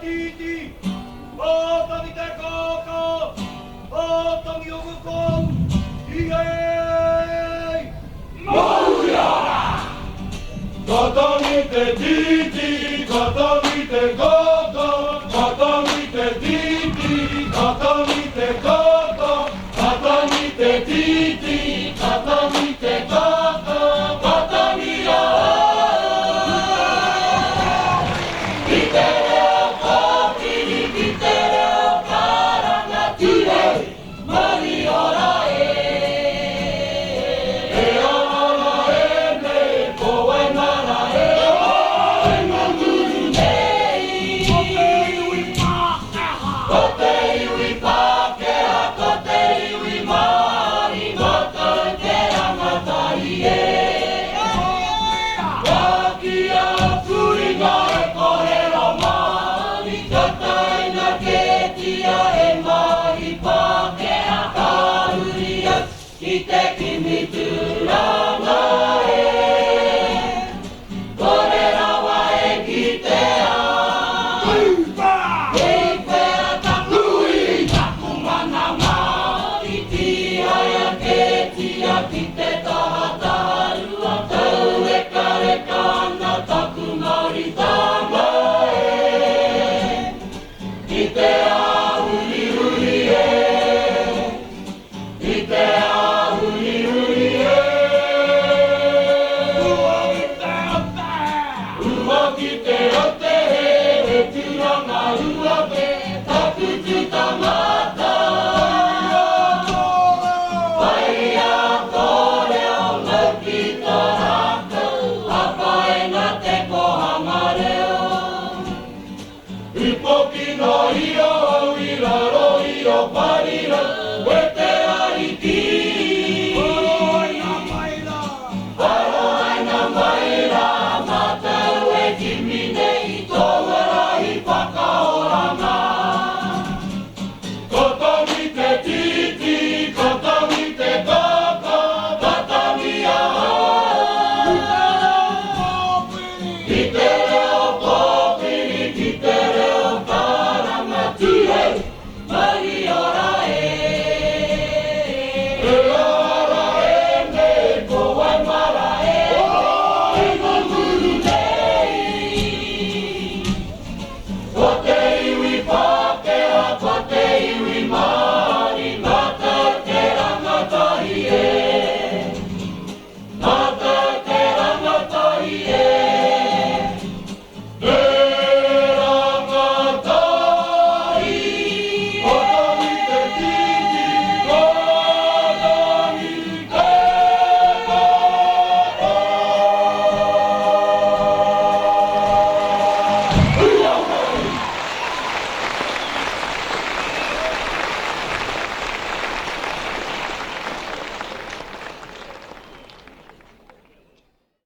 titi, bota mi te koko, bota mi ogukon, iei! Mauliara! Kata mi te titi, kata mi te koko, kata mi te titi, kata mi te koko, kata mi te titi, kata mi te koko, kata mi o. Vitere o kopiri, vitere o karangatire, mari ora e. E ora e ne, koe nara e o e mamuru nei. Kote iwi Pākehā, kote iwi mari, mata te rangatai e. Waki a kuringa e kohero mari, kataina ketia e mari Pākehā, ka uri atu i te kimitura.